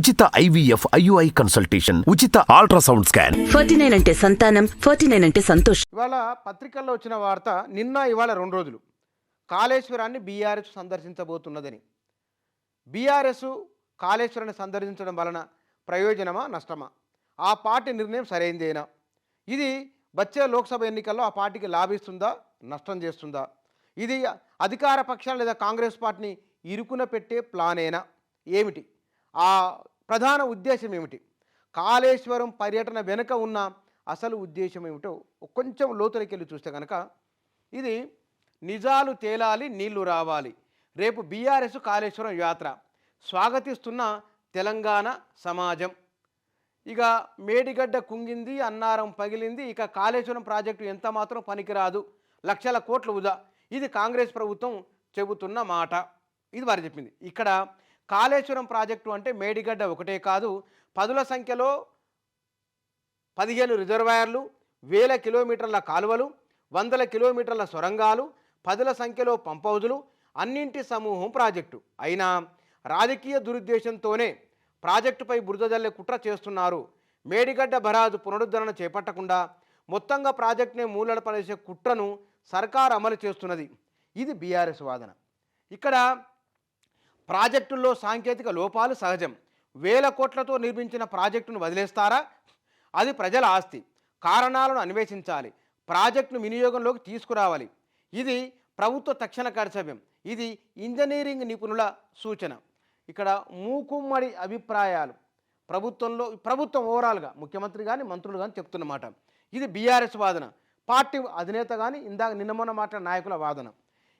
ఉచిత IVF IUI consultation, ఉచిత ultrasound scan. 49 అంటే సంతానం, 49 అంటే సంతోషం. ఇవాళ పత్రికల్లో వచ్చిన వార్త ఇవాళ 2 రోజులు కాళేశ్వరాన్ని బీఆర్ఎస్ సందర్శించబోతున్నదని. బీఆర్ఎస్ కాళేశ్వరాన్ని సందర్శించడం వలన ప్రయోజనమా నష్టమా? ఆ పార్టీ నిర్ణయం సరైందేనా? ఇది వచ్చే లోక్సభ ఎన్నికల్లో ఆ పార్టీకి లాభిస్తుందా నష్టం చేస్తుందా? ఇది అధికార పక్షాలు లేదా కాంగ్రెస్ పార్టీని ఇరుకున పెట్టే ప్లానేనా? ఏమిటి ఆ ప్రధాన ఉద్దేశం? ఏమిటి కాళేశ్వరం పర్యటన వెనుక ఉన్న అసలు ఉద్దేశం ఏమిటో కొంచెం లోతులోకి వెళ్ళి చూస్తే కనుక ఇది నిజాలు తేలాలి, నీళ్లు రావాలి. రేపు బీఆర్ఎస్ కాళేశ్వరం యాత్ర స్వాగతిస్తున్న తెలంగాణ సమాజం. ఇక మేడిగడ్డ కుంగింది, అన్నారం పగిలింది, ఇక కాళేశ్వరం ప్రాజెక్టు ఎంత మాత్రం పనికిరాదు, లక్షల కోట్ల వృధా. ఇది కాంగ్రెస్ ప్రభుత్వం చెబుతున్న మాట. ఇది వారు చెప్పింది. ఇక్కడ కాళేశ్వరం ప్రాజెక్టు అంటే మేడిగడ్డ ఒకటే కాదు, పదుల సంఖ్యలో 15 రిజర్వాయర్లు, వేల కిలోమీటర్ల కాలువలు, వందల కిలోమీటర్ల సొరంగాలు, పదుల సంఖ్యలో పంపౌజులు, అన్నింటి సమూహం ప్రాజెక్టు. అయినా రాజకీయ దురుద్దేశంతోనే ప్రాజెక్టుపై బురద జల్లే కుట్ర చేస్తున్నారు. మేడిగడ్డ బరాజు పునరుద్ధరణ చేపట్టకుండా మొత్తంగా ప్రాజెక్టునే మూలన పడేసే కుట్రను సర్కారు అమలు చేస్తున్నది. ఇది బీఆర్ఎస్ వాదన. ఇక్కడ ప్రాజెక్టుల్లో సాంకేతిక లోపాలు సహజం. వేల కోట్లతో నిర్మించిన ప్రాజెక్టును వదిలేస్తారా? అది ప్రజల ఆస్తి. కారణాలను అన్వేషించాలి, ప్రాజెక్టును వినియోగంలోకి తీసుకురావాలి. ఇది ప్రభుత్వ తక్షణ కర్తవ్యం. ఇది ఇంజనీరింగ్ నిపుణుల సూచన. ఇక్కడ మూకుమ్మడి అభిప్రాయాలు ప్రభుత్వం ఓవరాల్గా ముఖ్యమంత్రి కానీ మంత్రులు కానీ చెప్తున్నమాట. ఇది బీఆర్ఎస్ వాదన. పార్టీ అధినేత కానీ నిన్న మొన్న మాట్లాడిన నాయకుల వాదన.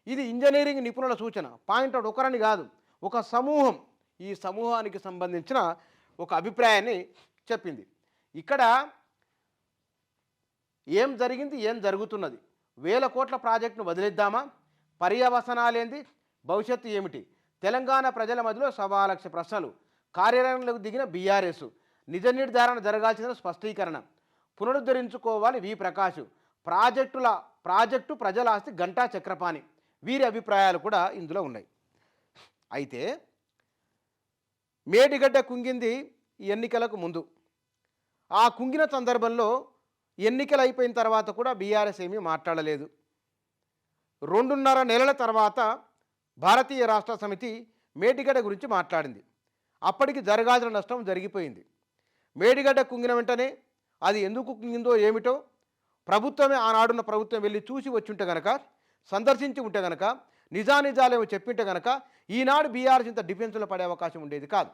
ఇది ఇంజనీరింగ్ నిపుణుల సూచన. పాయింట్ అవుట్ ఒకరని కాదు, ఒక సమూహం. ఈ సమూహానికి సంబంధించిన ఒక అభిప్రాయాన్ని చెప్పింది. ఇక్కడ ఏం జరిగింది, ఏం జరుగుతున్నది? వేల కోట్ల ప్రాజెక్టును వదిలేద్దామా? పర్యవసనాలేంది? భవిష్యత్తు ఏమిటి? తెలంగాణ ప్రజల మధ్యలో 1,00,000 ప్రశ్నలు. కార్యాలయంలోకి దిగిన బీఆర్ఎస్. నిజ నిర్ధారణ జరగాల్సిన స్పష్టీకరణ. పునరుద్ధరించుకోవాలి వి ప్రకాష్. ప్రాజెక్టు ప్రజల ఆస్తి గంటా చక్రపాణి. వీరి అభిప్రాయాలు కూడా ఇందులో ఉన్నాయి. అయితే మేడిగడ్డ కుంగింది ఎన్నికలకు ముందు. ఆ కుంగిన సందర్భంలో ఎన్నికలు అయిపోయిన తర్వాత కూడా బీఆర్ఎస్ ఏమీ మాట్లాడలేదు. 2.5 నెలల తర్వాత భారతీయ రాష్ట్ర సమితి మేడిగడ్డ గురించి మాట్లాడింది. అప్పటికి జరగాల్సిన నష్టం జరిగిపోయింది. మేడిగడ్డ కుంగిన వెంటనే అది ఎందుకు కుంగిందో ఏమిటో ప్రభుత్వమే, ఆనాడున్న ప్రభుత్వం వెళ్ళి చూసి వచ్చి ఉంటే కనుక, సందర్శించి ఉంటే కనుక, నిజానిజాలేమో చెప్పింటే కనుక ఈనాడు బీఆర్ఎస్ ఇంత డిఫెన్స్లో పడే అవకాశం ఉండేది కాదు.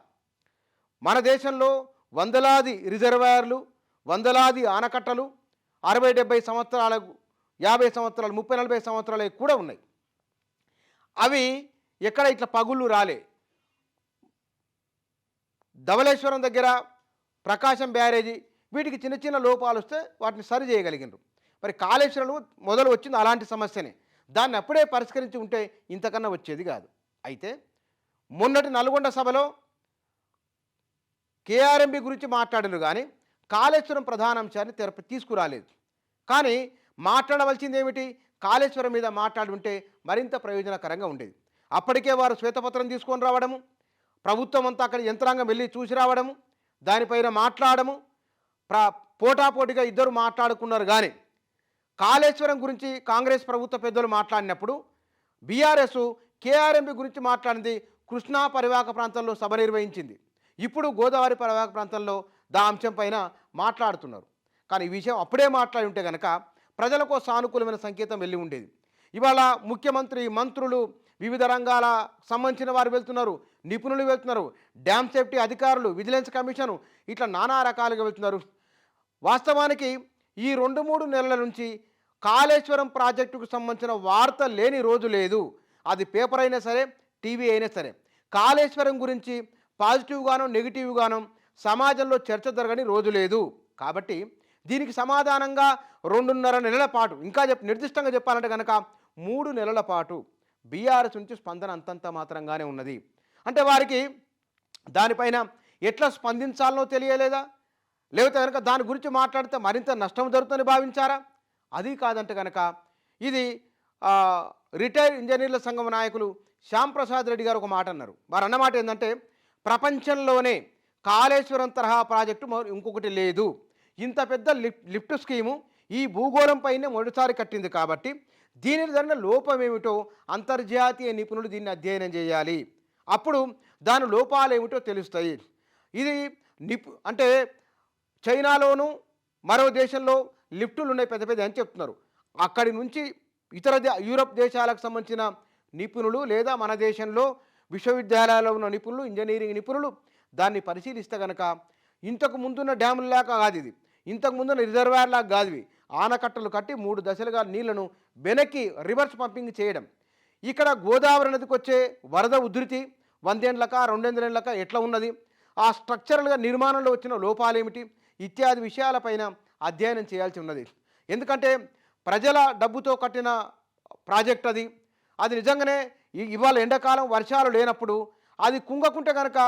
మన దేశంలో వందలాది రిజర్వాయర్లు, వందలాది ఆనకట్టలు 60-70 సంవత్సరాలకు, 50 సంవత్సరాలు, 30-40 సంవత్సరాలు కూడా ఉన్నాయి. అవి ఎక్కడ ఇట్లా పగుళ్ళు రాలే. ధవళేశ్వరం దగ్గర ప్రకాశం బ్యారేజీ, వీటికి చిన్న చిన్న లోపాలు వస్తే వాటిని సరి చేయగలిగినారు. మరి కాళేశ్వరం మొదలు వచ్చింది అలాంటి సమస్యనే. దాన్ని అప్పుడే పరిష్కరించి ఉంటే ఇంతకన్నా వచ్చేది కాదు. అయితే మొన్నటి నల్గొండ సభలో కేఆర్ఎంబి గురించి మాట్లాడారు కానీ కాళేశ్వరం ప్రధాన అంశాన్ని తీసుకురాలేదు. కానీ మాట్లాడవలసింది ఏమిటి? కాళేశ్వరం మీద మాట్లాడుంటే మరింత ప్రయోజనకరంగా ఉండేది. అప్పటికే వారు శ్వేతపత్రం తీసుకొని రావడము, ప్రభుత్వం అంతా అక్కడ యంత్రాంగం వెళ్ళి చూసి రావడము, దానిపైన మాట్లాడము, పోటాపోటీగా ఇద్దరు మాట్లాడుకున్నారు. కానీ కాళేశ్వరం గురించి కాంగ్రెస్ ప్రభుత్వ పెద్దలు మాట్లాడినప్పుడు బీఆర్ఎస్ కేఆర్ఎంబి గురించి మాట్లాడింది. కృష్ణా పరివాహక ప్రాంతంలో సభ నిర్వహించింది. ఇప్పుడు గోదావరి పరివాహక ప్రాంతంలో దా అంశం పైన మాట్లాడుతున్నారు. కానీ ఈ విషయం అప్పుడే మాట్లాడి ఉంటే కనుక ప్రజలకు సానుకూలమైన సంకేతం వెళ్ళి ఉండేది. ఇవాళ ముఖ్యమంత్రి, మంత్రులు, వివిధ రంగాల సంబంధించిన వారు వెళ్తున్నారు, నిపుణులు వెళ్తున్నారు, డ్యామ్ సేఫ్టీ అధికారులు, విజిలెన్స్ కమిషను, ఇట్లా నానా రకాలుగా వెళ్తున్నారు. వాస్తవానికి ఈ 2-3 నెలల నుంచి కాళేశ్వరం ప్రాజెక్టుకు సంబంధించిన వార్త లేని రోజు లేదు. అది పేపర్ అయినా సరే, టీవీ అయినా సరే. కాళేశ్వరం గురించి పాజిటివ్గానో నెగిటివ్గానో సమాజంలో చర్చ జరగని రోజు లేదు. కాబట్టి దీనికి సమాధానంగా 2.5 నెలల పాటు, ఇంకా నిర్దిష్టంగా చెప్పాలంటే కనుక 3 నెలల పాటు బీఆర్ఎస్ నుంచి స్పందన అంతంత మాత్రంగానే ఉన్నది. అంటే వారికి దానిపైన ఎట్లా స్పందించాలనో తెలియలేదా? లేకపోతే కనుక దాని గురించి మాట్లాడితే మరింత నష్టం జరుగుతుందని భావించారా? అది కాదంటే కనుక ఇది రిటైర్డ్ ఇంజనీర్ల సంఘం నాయకులు శ్యాంప్రసాద్ రెడ్డి గారు ఒక మాట అన్నారు. వారు అన్నమాట ఏంటంటే, ప్రపంచంలోనే కాళేశ్వరం తరహా ప్రాజెక్టు ఇంకొకటి లేదు. ఇంత పెద్ద లిఫ్ట్ స్కీము ఈ భూగోళంపైనే మొదటిసారి కట్టింది కాబట్టి దీనికి జరిగిన లోపం ఏమిటో అంతర్జాతీయ నిపుణులు దీన్ని అధ్యయనం చేయాలి. అప్పుడు దాని లోపాలు ఏమిటో తెలుస్తాయి. ఇది అంటే చైనాలోను మరో దేశంలో లిఫ్టులు ఉన్నాయి పెద్ద పెద్ద అని చెప్తున్నారు. అక్కడి నుంచి ఇతర యూరప్ దేశాలకు సంబంధించిన నిపుణులు లేదా మన దేశంలో విశ్వవిద్యాలయాల్లో ఉన్న నిపుణులు, ఇంజనీరింగ్ నిపుణులు దాన్ని పరిశీలిస్తే కనుక ఇంతకు ముందున్న డ్యాముల్లాగా కాదు ఇది, ఇంతకు ముందున్న రిజర్వాయర్లాగా కాదు ఇవి. ఆనకట్టలు కట్టి 3 దశలుగా నీళ్లను వెనక్కి రివర్స్ పంపింగ్ చేయడం. ఇక్కడ గోదావరి నదికి వచ్చే వరద ఉధృతి 100 ఏండ్లక 200 ఏండ్లక ఎట్లా ఉన్నది, ఆ స్ట్రక్చరల్గా నిర్మాణంలో వచ్చిన లోపాలేమిటి ఇత్యాది విషయాలపైన అధ్యయనం చేయాల్సి ఉన్నది. ఎందుకంటే ప్రజల డబ్బుతో కట్టిన ప్రాజెక్ట్ అది. అది నిజంగానే ఇవాళ ఎండాకాలం వర్షాలు లేనప్పుడు అది కుంగకుంటే కనుక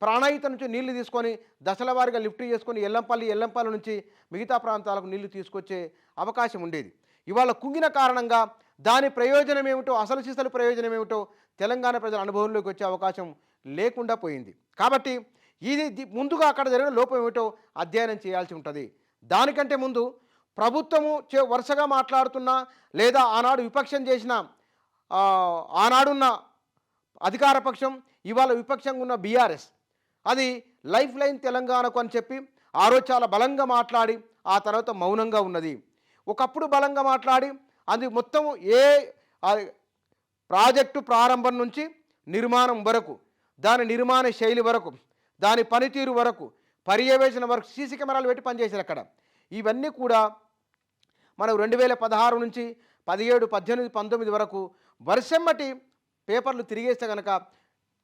ప్రాణహిత నుంచి నీళ్లు తీసుకొని దశల వారీగా లిఫ్ట్ చేసుకొని ఎల్లంపల్లి నుంచి మిగతా ప్రాంతాలకు నీళ్లు తీసుకొచ్చే అవకాశం ఉండేది. ఇవాళ కుంగిన కారణంగా దాని ప్రయోజనం ఏమిటో, అసలు సిసలు ప్రయోజనం ఏమిటో తెలంగాణ ప్రజల అనుభవంలోకి వచ్చే అవకాశం లేకుండా పోయింది. కాబట్టి ఇది ముందుగా అక్కడ జరిగిన లోపం ఏమిటో అధ్యయనం చేయాల్సి ఉంటుంది. దానికంటే ముందు ప్రభుత్వము వరుసగా మాట్లాడుతున్న లేదా ఆనాడు విపక్షం చేసిన ఆనాడున్న అధికార పక్షం ఇవాళ విపక్షంగా ఉన్న బీఆర్ఎస్ అది లైఫ్ లైన్ తెలంగాణకు అని చెప్పి ఆ రోజు చాలా బలంగా మాట్లాడి ఆ తర్వాత మౌనంగా ఉన్నది. ఒకప్పుడు బలంగా మాట్లాడి అది మొత్తం ఏ ప్రాజెక్టు ప్రారంభం నుంచి నిర్మాణం వరకు, దాని నిర్మాణ శైలి వరకు, దాని పనితీరు వరకు, పర్యవేక్షణ వరకు సీసీ కెమెరాలు పెట్టి పనిచేశారు అక్కడ. ఇవన్నీ కూడా మనం 2016 నుంచి 17, 18, 19 వరకు వర్షమ్మటి పేపర్లు తిరిగేస్తే కనుక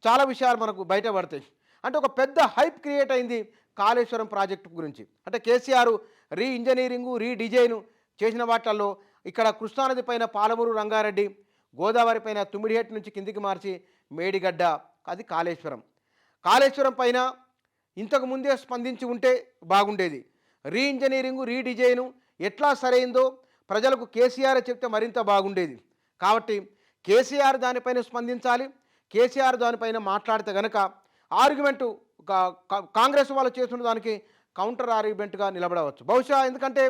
చాలా విషయాలు మనకు బయటపడతాయి. అంటే ఒక పెద్ద హైప్ క్రియేట్ అయింది కాళేశ్వరం ప్రాజెక్టు గురించి. అంటే కేసీఆర్ ఇంజనీరింగు రీడిజైను చేసిన వాటిల్లో ఇక్కడ కృష్ణానది పైన పాలమూరు రంగారెడ్డి, గోదావరి పైన తుమ్మిడిహేట్ నుంచి కిందికి మార్చి మేడిగడ్డ, అది కాళేశ్వరం. కాళేశ్వరం పైన ఇంతకు ముందే స్పందించి ఉంటే బాగుండేది. ఇంజనీరింగు రీడిజైను ఎట్లా సరైందో ప్రజలకు కేసీఆర్ చెప్తే మరింత బాగుండేది. కాబట్టి కేసీఆర్ దానిపైన స్పందించాలి. కేసీఆర్ దానిపైన మాట్లాడితే కనుక ఆర్గ్యుమెంటు కాంగ్రెస్ వాళ్ళు చేస్తున్న దానికి కౌంటర్ ఆర్గ్యుమెంట్గా నిలబడవచ్చు బహుశా. ఎందుకంటే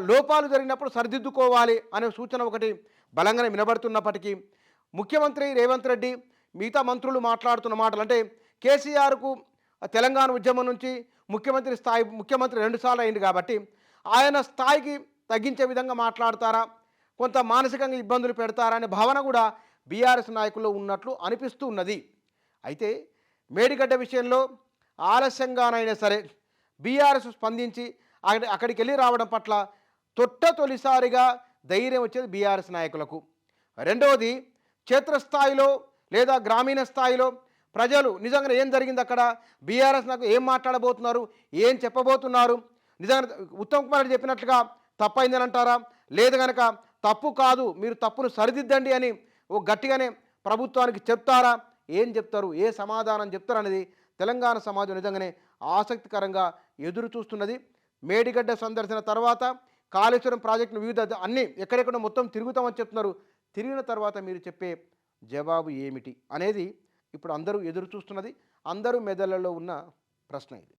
లోపాలు జరిగినప్పుడు సరిదిద్దుకోవాలి అనే సూచన ఒకటి బలంగానే వినబడుతున్నప్పటికీ ముఖ్యమంత్రి రేవంత్ రెడ్డి మిగతా మంత్రులు మాట్లాడుతున్న మాటలు అంటే కేసీఆర్కు తెలంగాణ ఉద్యమం నుంచి ముఖ్యమంత్రి 2 సార్లు అయింది కాబట్టి ఆయన స్థాయికి తగ్గించే విధంగా మాట్లాడతారా, కొంత మానసికంగా ఇబ్బందులు పెడతారా అనే భావన కూడా బీఆర్ఎస్ నాయకుల్లో ఉన్నట్లు అనిపిస్తూ ఉన్నది. అయితే మేడిగడ్డ విషయంలో ఆలస్యంగానైనా సరే బీఆర్ఎస్ స్పందించి అక్కడికి వెళ్ళి రావడం పట్ల తొలిసారిగా ధైర్యం వచ్చేది బీఆర్ఎస్ నాయకులకు. రెండవది క్షేత్రస్థాయిలో లేదా గ్రామీణ స్థాయిలో ప్రజలు నిజంగా ఏం జరిగింది అక్కడ, బీఆర్ఎస్ నాకు ఏం మాట్లాడబోతున్నారు, ఏం చెప్పబోతున్నారు, నిజంగా ఉత్తమ్ కుమార్ రెడ్డి చెప్పినట్లుగా తప్పైందని అంటారా, లేదు కనుక తప్పు కాదు మీరు తప్పును సరిదిద్దండి అని ఓ గట్టిగానే ప్రభుత్వానికి చెప్తారా, ఏం చెప్తారు, ఏ సమాధానం చెప్తారు అనేది తెలంగాణ సమాజం నిజంగానే ఆసక్తికరంగా ఎదురు చూస్తున్నది. మేడిగడ్డ సందర్శన తర్వాత కాళేశ్వరం ప్రాజెక్టును వివిధ అన్నీ ఎక్కడెక్కడ మొత్తం తిరుగుతామని చెప్తున్నారు. తిరిగిన తర్వాత మీరు చెప్పే జవాబు ఏమిటి అనేది ఇప్పుడు అందరూ ఎదురు చూస్తున్నది. అందరూ మెదళ్ళలో ఉన్న ప్రశ్న ఇది.